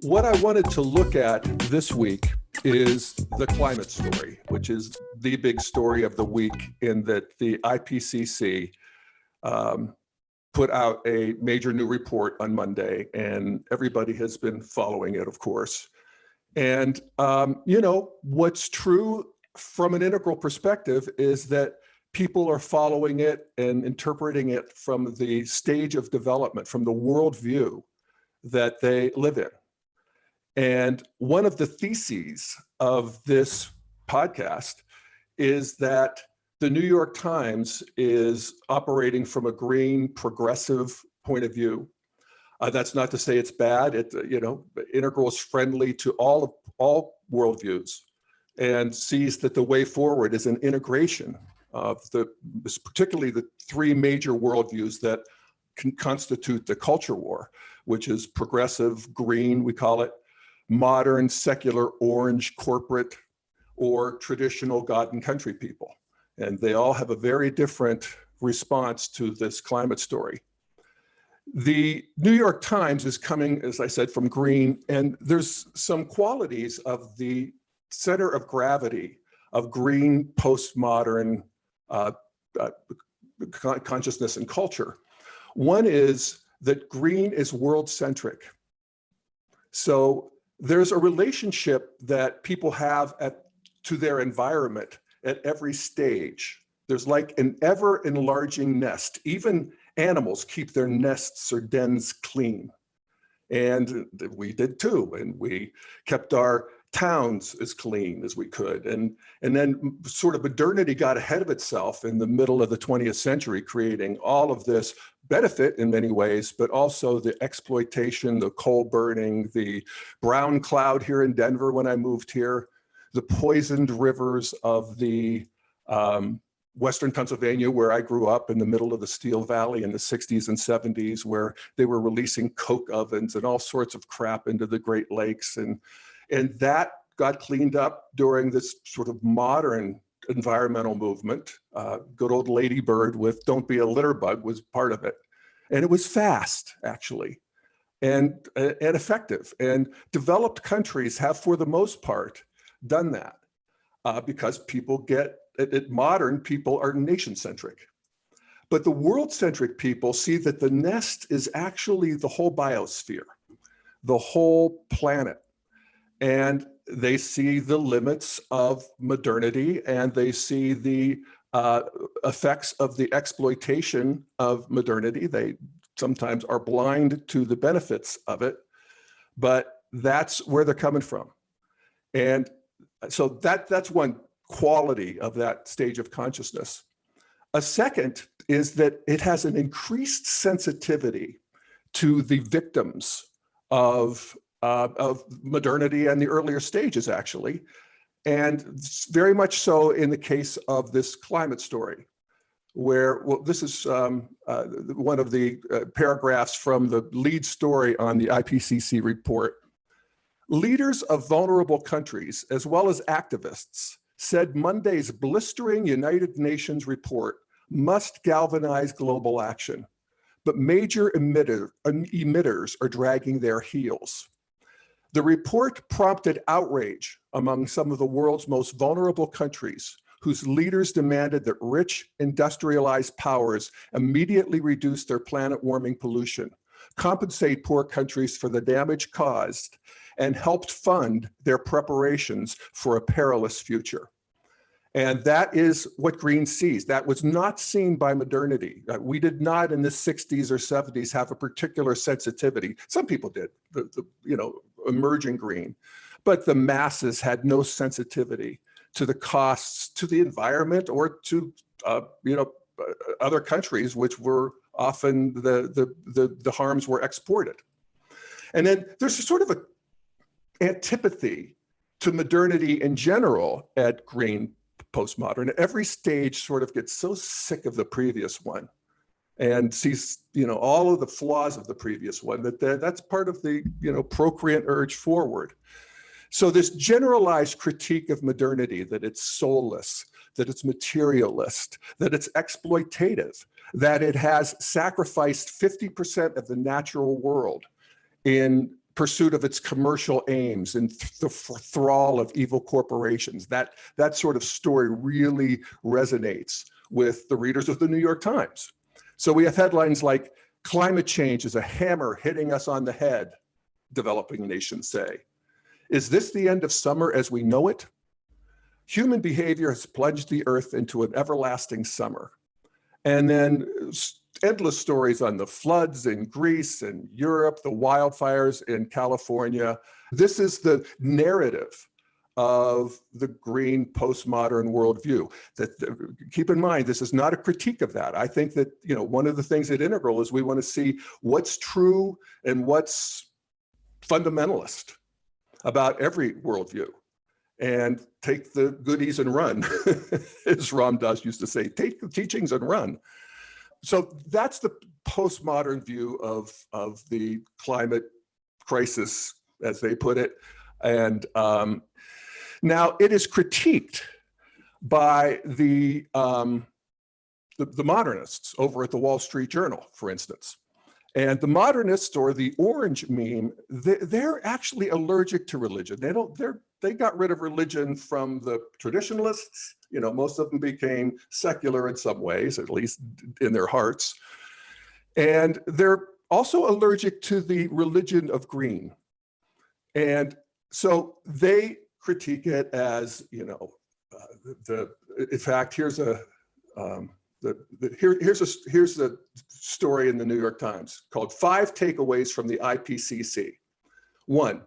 What I wanted to look at this week is the climate story, which is the big story of the week, in that the IPCC put out a major new report on Monday, and everybody has been following it, of course. And, what's true from an integral perspective is that people are following it and interpreting it from the stage of development, from the worldview that they live in. And one of the theses of this podcast is that the New York Times is operating from a green, progressive point of view. That's not to say it's bad. Integral is friendly to all worldviews, and sees that the way forward is an integration of particularly the three major worldviews that can constitute the culture war, which is progressive, green, we call it, modern, secular, orange, corporate, or traditional God and country people. And they all have a very different response to this climate story. The New York Times is coming, as I said, from green, and there's some qualities of the center of gravity of green postmodern consciousness and culture. One is that green is world-centric. So there's a relationship that people have to their environment at every stage. There's like an ever-enlarging nest. Even animals keep their nests or dens clean. And we did too, and we kept our towns as clean as we could. And then sort of modernity got ahead of itself in the middle of the 20th century, creating all of this benefit in many ways, but also the exploitation, the coal burning, the brown cloud here in Denver when I moved here, the poisoned rivers of the Western Pennsylvania, where I grew up in the middle of the Steel Valley in the 60s and 70s, where they were releasing coke ovens and all sorts of crap into the Great Lakes. And that got cleaned up during this sort of modern environmental movement. Good old Lady Bird with "Don't Be a Litter Bug" was part of it. And it was fast, actually, and effective. And developed countries have, for the most part, done that because modern people are nation-centric. But the world-centric people see that the nest is actually the whole biosphere, the whole planet. And they see the limits of modernity, and they see the effects of the exploitation of modernity. They sometimes are blind to the benefits of it, but that's where they're coming from. And so that's one quality of that stage of consciousness. A second is that it has an increased sensitivity to the victims of modernity and the earlier stages, actually, and very much so in the case of this climate story, where, this is one of the paragraphs from the lead story on the IPCC report. Leaders of vulnerable countries, as well as activists, said Monday's blistering United Nations report must galvanize global action, but major emitters are dragging their heels. The report prompted outrage among some of the world's most vulnerable countries, whose leaders demanded that rich, industrialized powers immediately reduce their planet-warming pollution, compensate poor countries for the damage caused, and helped fund their preparations for a perilous future. And that is what green sees. That was not seen by modernity. We did not in the 60s or 70s have a particular sensitivity. Some people did, emerging green, but the masses had no sensitivity to the costs to the environment or to other countries, which were often the harms were exported. And then there's a sort of an antipathy to modernity in general at green postmodern. Every stage sort of gets so sick of the previous one and sees, all of the flaws of the previous one, that's part of the, procreant urge forward. So this generalized critique of modernity, that it's soulless, that it's materialist, that it's exploitative, that it has sacrificed 50% of the natural world in pursuit of its commercial aims and the thrall of evil corporations. That sort of story really resonates with the readers of the New York Times. So we have headlines like, "Climate change is a hammer hitting us on the head," developing nations say. "Is this the end of summer as we know it? Human behavior has plunged the earth into an everlasting summer." And then endless stories on the floods in Greece and Europe, the wildfires in California. This is the narrative of the green postmodern worldview. Keep in mind, this is not a critique of that. I think that, one of the things at Integral is we want to see what's true and what's fundamentalist about every worldview, and take the goodies and run, as Ram Dass used to say, take the teachings and run. So that's the postmodern view of the climate crisis, as they put it. And now it is critiqued by the modernists over at the Wall Street Journal, for instance. And the modernists, or the orange meme, they're actually allergic to religion. They got rid of religion from the traditionalists. Most of them became secular in some ways, at least in their hearts. And they're also allergic to the religion of green. And so they critique it as, in fact, here's a story in the New York Times called 5 Takeaways from the IPCC. 1,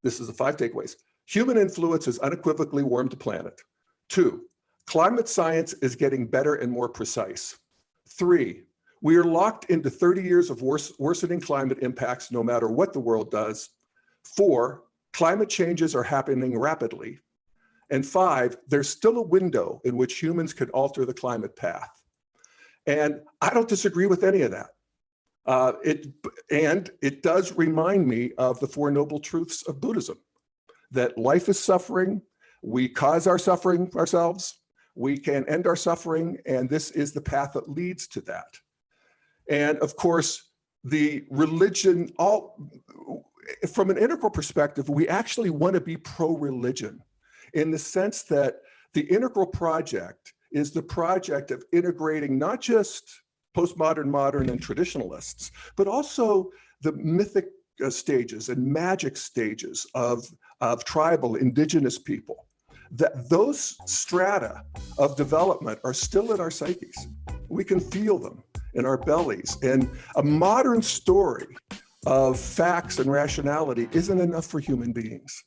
this is the 5 takeaways. Human influence has unequivocally warmed the planet. 2, climate science is getting better and more precise. 3, we are locked into 30 years of worsening climate impacts no matter what the world does. 4, climate changes are happening rapidly. And 5, there's still a window in which humans can alter the climate path. And I don't disagree with any of that. It does remind me of the 4 Noble Truths of Buddhism, that life is suffering, we cause our suffering ourselves, we can end our suffering, and this is the path that leads to that. And of course, the religion, from an integral perspective, we actually want to be pro-religion, in the sense that the Integral Project is the project of integrating not just postmodern, modern, and traditionalists, but also the mythic stages and magic stages of tribal, indigenous people. Those strata of development are still in our psyches. We can feel them in our bellies. And a modern story of facts and rationality isn't enough for human beings.